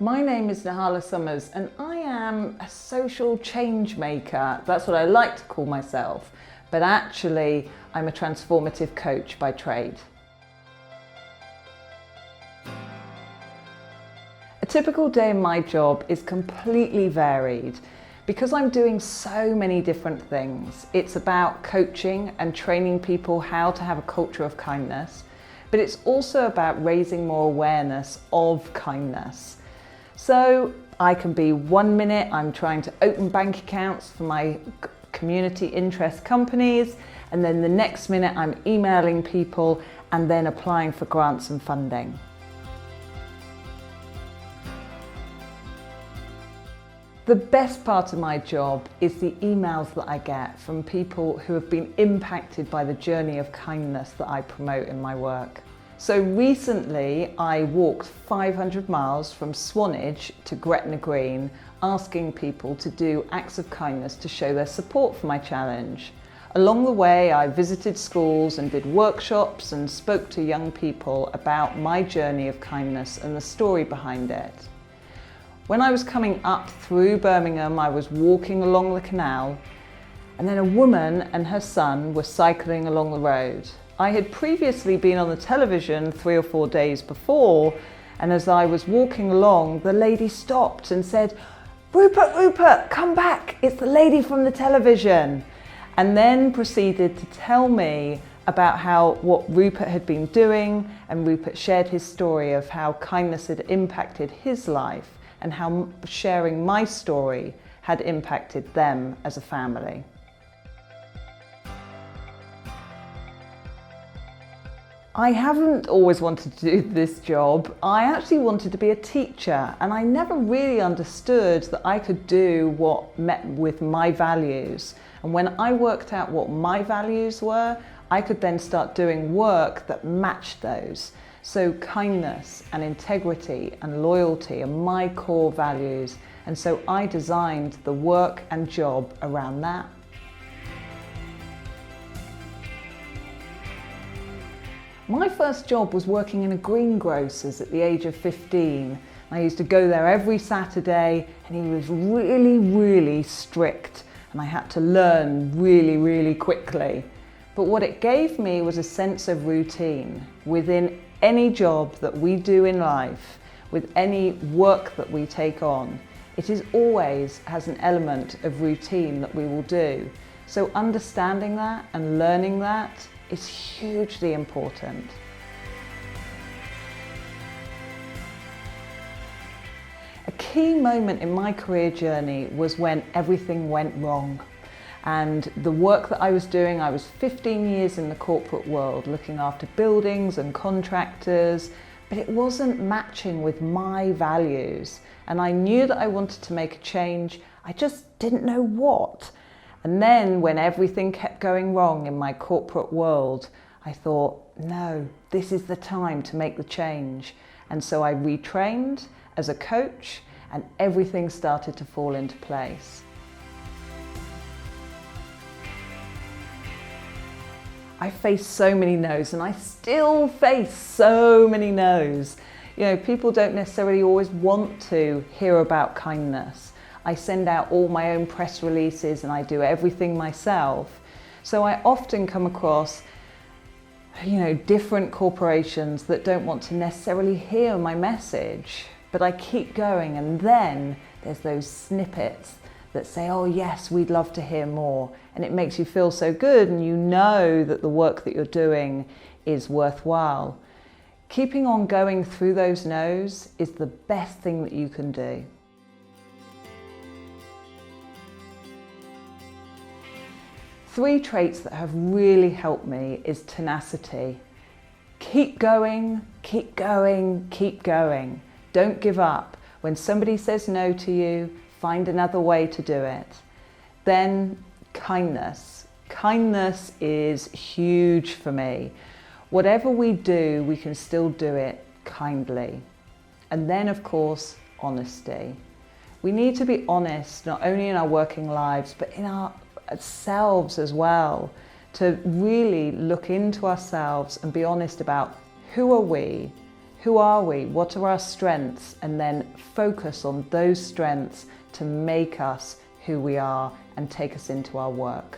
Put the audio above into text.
My name is Nahla and I am a social change maker. That's what I like to call myself, but actually I'm a transformative coach by trade. A typical day in my job is completely varied. Because I'm doing so many different things, it's about coaching and training people how to have a culture of kindness, but it's also about raising more awareness of kindness. So I can be 1 minute I'm trying to open bank accounts for my community interest companies, and then the next minute I'm emailing people and then applying for grants and funding. The best part of my job is the emails that I get from people who have been impacted by the journey of kindness that I promote in my work. So recently I walked 500 miles from Swanage to Gretna Green, asking people to do acts of kindness to show their support for my challenge. Along the way I visited schools and did workshops and spoke to young people about my journey of kindness and the story behind it. When I was coming up through Birmingham, I was walking along the canal, and then a woman and her son were cycling along the road. I had previously been on the television 3 or 4 days before, and as I was walking along, the lady stopped and said, Rupert, come back, it's the lady from the television. And then proceeded to tell me about what Rupert had been doing, and Rupert shared his story of how kindness had impacted his life and how sharing my story had impacted them as a family. I haven't always wanted to do this job. I actually wanted to be a teacher, and I never really understood that I could do what met with my values. And when I worked out what my values were, I could then start doing work that matched those. So kindness and integrity and loyalty are my core values, and so I designed the work and job around that. My first job was working in a greengrocer's at the age of 15. I used to go there every Saturday, and he was really strict, and I had to learn really quickly. But what it gave me was a sense of routine. Within any job that we do in life, with any work that we take on, it is always has an element of routine that we will do. So understanding that and learning that is hugely important. A key moment in my career journey was when everything went wrong. And the work that I was doing, I was 15 years in the corporate world, looking after buildings and contractors, but it wasn't matching with my values. And I knew that I wanted to make a change, I just didn't know what. And then when everything kept going wrong in my corporate world, I thought, no, this is the time to make the change. And so I retrained as a coach, and everything started to fall into place. I faced so many no's, and I still face so many no's. You know, people don't necessarily always want to hear about kindness. I send out all my own press releases and I do everything myself. So I often come across, different corporations that don't want to necessarily hear my message, but I keep going, and then there's those snippets that say, oh yes, we'd love to hear more. And it makes you feel so good, and you know that the work that you're doing is worthwhile. Keeping on going through those no's is the best thing that you can do. Three traits that have really helped me is tenacity. Keep going, keep going, keep going. Don't give up. When somebody says no to you, find another way to do it. Then kindness. Kindness is huge for me. Whatever we do, we can still do it kindly. And then, of course, honesty. We need to be honest, not only in our working lives, but in ourselves as well, to really look into ourselves and be honest about who are we, Who are we? What are our strengths? And then focus on those strengths to make us who we are and take us into our work.